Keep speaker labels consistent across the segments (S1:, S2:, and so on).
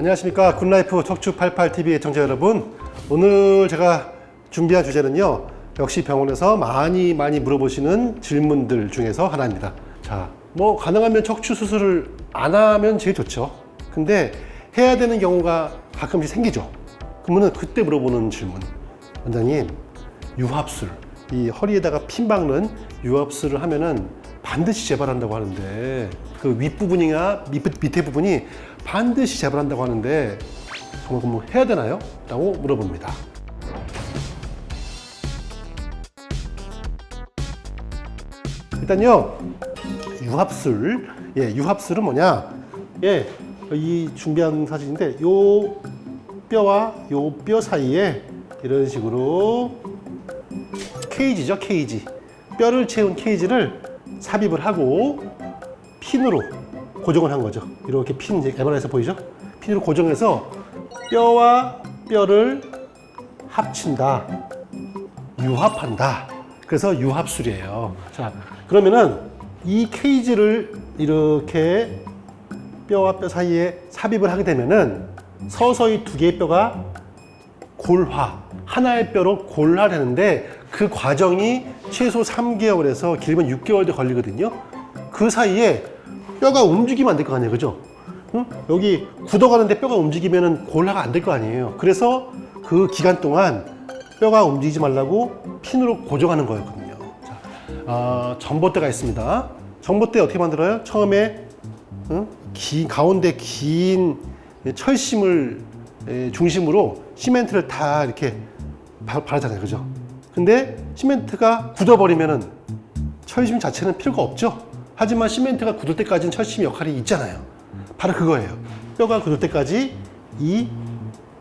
S1: 안녕하십니까. 굿라이프 척추88TV 애청자 여러분, 오늘 제가 준비한 주제는요, 역시 병원에서 많이 물어보시는 질문들 중에서 하나입니다. 자, 뭐 가능하면 척추 수술을 안 하면 제일 좋죠. 근데 해야 되는 경우가 가끔씩 생기죠. 그러면 그때 물어보는 질문, 원장님, 유합술, 이 허리에다가 핀 박는 유합술을 하면은 반드시 재발한다고 하는데, 그 윗부분이나 밑에 부분이 반드시 재발한다고 하는데 정말 그럼 해야 되나요? 라고 물어봅니다. 일단요, 유합술, 유합술은 뭐냐? 이 준비한 사진인데, 요 뼈와 요 뼈 사이에 이런 식으로 케이지죠, 케이지. 뼈를 채운 케이지를 삽입을 하고 핀으로 고정을 한 거죠. 이렇게 핀, MRI에서 보이죠? 핀으로 고정해서 뼈와 뼈를 합친다, 유합한다. 그래서 유합술이에요. 자, 그러면은 이 케이지를 이렇게 뼈와 뼈 사이에 삽입을 하게 되면은 서서히 두 개의 뼈가 골화, 하나의 뼈로 골화되는데, 그 과정이 최소 3개월에서 길면 6개월도 걸리거든요. 그 사이에 뼈가 움직이면 안 될 거 아니에요, 그죠? 응? 여기 굳어가는데 뼈가 움직이면 골화가 안 될 거 아니에요. 그래서 그 기간 동안 뼈가 움직이지 말라고 핀으로 고정하는 거였거든요. 자, 전봇대가 있습니다. 전봇대 어떻게 만들어요? 처음에 가운데 긴 철심을 중심으로 시멘트를 다 이렇게 바르잖아요, 그죠? 근데 시멘트가 굳어버리면은 철심 자체는 필요가 없죠. 하지만 시멘트가 굳을 때까지는 철심 역할이 있잖아요. 바로 그거예요. 뼈가 굳을 때까지 이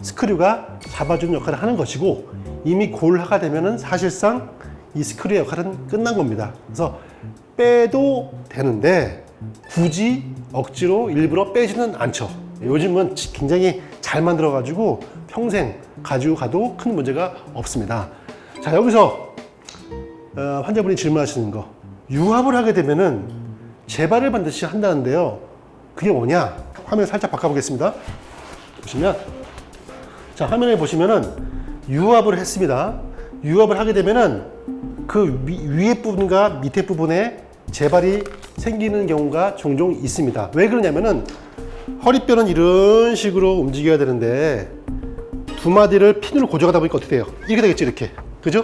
S1: 스크류가 잡아주는 역할을 하는 것이고, 이미 골화가 되면은 사실상 이 스크류의 역할은 끝난 겁니다. 그래서 빼도 되는데 굳이 억지로 일부러 빼지는 않죠. 요즘은 굉장히 잘 만들어가지고 평생 가지고 가도 큰 문제가 없습니다. 자, 여기서 환자분이 질문하시는 거, 유합을 하게 되면은 재발을 반드시 한다는데요. 그게 뭐냐? 화면 살짝 바꿔보겠습니다. 보시면, 자, 화면에 보시면은 유합을 했습니다. 유합을 하게 되면은 그 위에 부분과 밑에 부분에 재발이 생기는 경우가 종종 있습니다. 왜 그러냐면은 허리뼈는 이런 식으로 움직여야 되는데 두 마디를 핀으로 고정하다 보니까 어떻게 돼요? 이렇게 되겠죠, 이렇게. 그죠?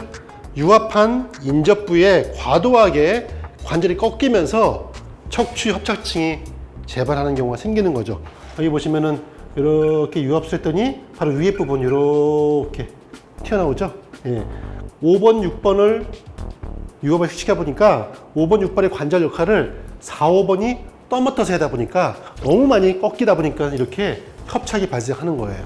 S1: 유합한 인접부에 과도하게 관절이 꺾이면서 척추 협착층이 재발하는 경우가 생기는 거죠. 여기 보시면은 이렇게 유합술 했더니 바로 위에 부분 이렇게 튀어나오죠. 5번, 6번을 유합을 시켜 보니까 5번, 6번의 관절 역할을 4, 5번이 떠맡아서 하다 보니까 너무 많이 꺾이다 보니까 이렇게 협착이 발생하는 거예요.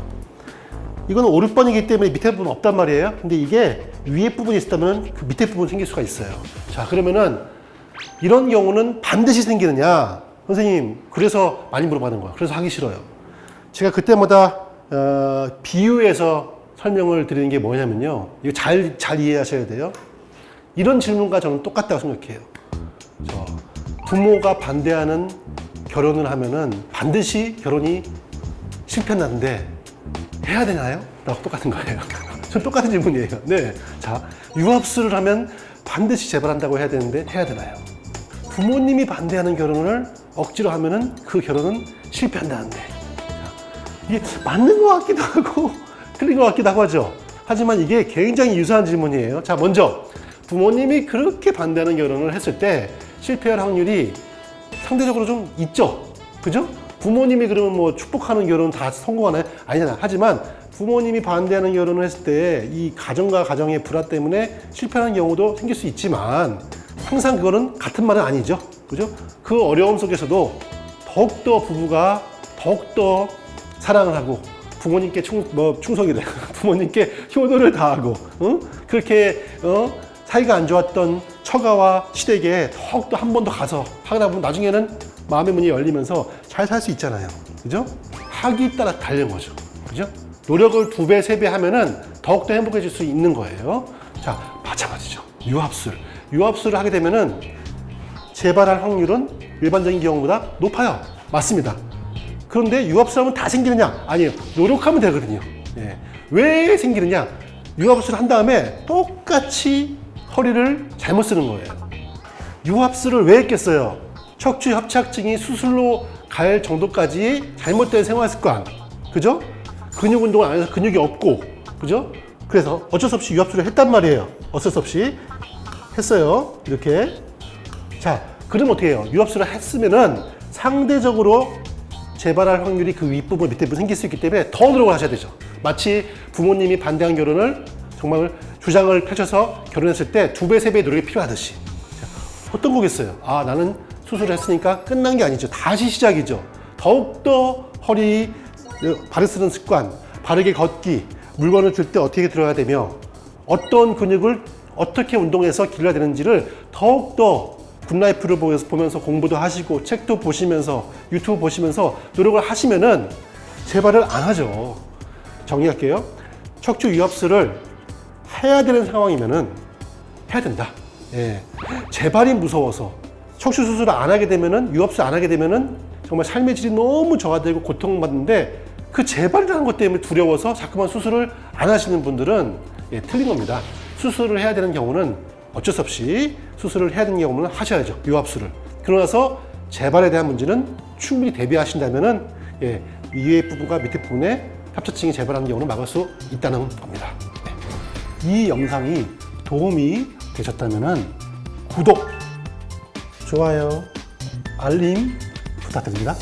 S1: 이거는 5, 6번이기 때문에 밑에 부분 없단 말이에요. 근데 이게 위에 부분이 있었다면 그 밑에 부분 생길 수가 있어요. 자, 그러면은 이런 경우는 반드시 생기느냐? 선생님, 그래서 많이 물어보는 거예요. 그래서 하기 싫어요. 제가 그때마다 비유해서 설명을 드리는 게 뭐냐면요, 이거 잘 이해하셔야 돼요. 이런 질문과 저는 똑같다고 생각해요. 부모가 반대하는 결혼을 하면은 반드시 결혼이 실패한다는데 해야 되나요? 라고 똑같은 거예요. 전 똑같은 질문이에요. 네. 자, 유합술을 하면 반드시 재발한다고 해야 되는데 해야 되나요? 부모님이 반대하는 결혼을 억지로 하면은 그 결혼은 실패한다는데. 자, 이게 맞는 것 같기도 하고 틀린 것 같기도 하죠. 하지만 이게 굉장히 유사한 질문이에요. 자, 먼저 부모님이 그렇게 반대하는 결혼을 했을 때 실패할 확률이 상대적으로 좀 있죠. 그죠? 부모님이 그러면 뭐 축복하는 결혼 다 성공하나요? 아니잖아요. 하지만 부모님이 반대하는 결혼을 했을 때 이 가정과 가정의 불화 때문에 실패하는 경우도 생길 수 있지만 항상 그거는 같은 말은 아니죠. 그죠? 그 어려움 속에서도 더욱더 부부가 더욱더 사랑을 하고 부모님께 충성이래. 부모님께 효도를 다하고, 그렇게, 사이가 안 좋았던 처가와 시댁에 더욱더 한 번 더 가서 하다 보면 나중에는 마음의 문이 열리면서 잘 살 수 있잖아요. 그죠? 학이 따라 다른 거죠. 그죠? 노력을 2배, 3배 하면은 더욱더 행복해질 수 있는 거예요. 자, 마찬가지죠. 유합술. 유합술을 하게 되면은 재발할 확률은 일반적인 경우보다 높아요. 맞습니다. 그런데 유합술하면 다 생기느냐? 아니에요. 노력하면 되거든요. 예. 왜 생기느냐? 유합술을 한 다음에 똑같이 허리를 잘못 쓰는 거예요. 유합술을 왜 했겠어요? 척추 협착증이 수술로 갈 정도까지 잘못된 생활 습관, 그죠? 근육 운동을 안 해서 근육이 없고, 그죠? 그래서 어쩔 수 없이 유합술을 했단 말이에요. 어쩔 수 없이 했어요. 이렇게. 자, 그럼 어떻게 해요? 유합술을 했으면은 상대적으로 재발할 확률이 그 윗부분, 밑에 부분 생길 수 있기 때문에 더 노력을 하셔야 되죠. 마치 부모님이 반대한 결혼을 정말 주장을 펼쳐서 결혼했을 때 2배, 3배의 노력이 필요하듯이. 어떤 거겠어요? 아, 나는 수술을 했으니까 끝난 게 아니죠. 다시 시작이죠. 더욱더 허리, 발을 쓰는 습관, 바르게 걷기, 물건을 들 때 어떻게 들어야 되며 어떤 근육을 어떻게 운동해서 길러야 되는지를 더욱더 굿라이프를 보면서 공부도 하시고 책도 보시면서 유튜브 보시면서 노력을 하시면은 재발을 안 하죠. 정리할게요. 척추 유합술을 해야 되는 상황이면은 해야 된다. 예. 재발이 무서워서 척추 수술을 안 하게 되면은 유합술 안 하게 되면은 정말 삶의 질이 너무 저하되고 고통받는데 그 재발이라는 것 때문에 두려워서 자꾸만 수술을 안 하시는 분들은 예, 틀린 겁니다. 수술을 해야 되는 경우는 어쩔 수 없이 수술을 해야 되는 경우는 하셔야죠. 유합술을. 그러나서 재발에 대한 문제는 충분히 대비하신다면은 예, 위에 부분과 밑에 부분에 협착증이 재발하는 경우는 막을 수 있다는 겁니다. 네. 이 영상이 도움이 되셨다면은 구독, 좋아요, 알림 부탁드립니다.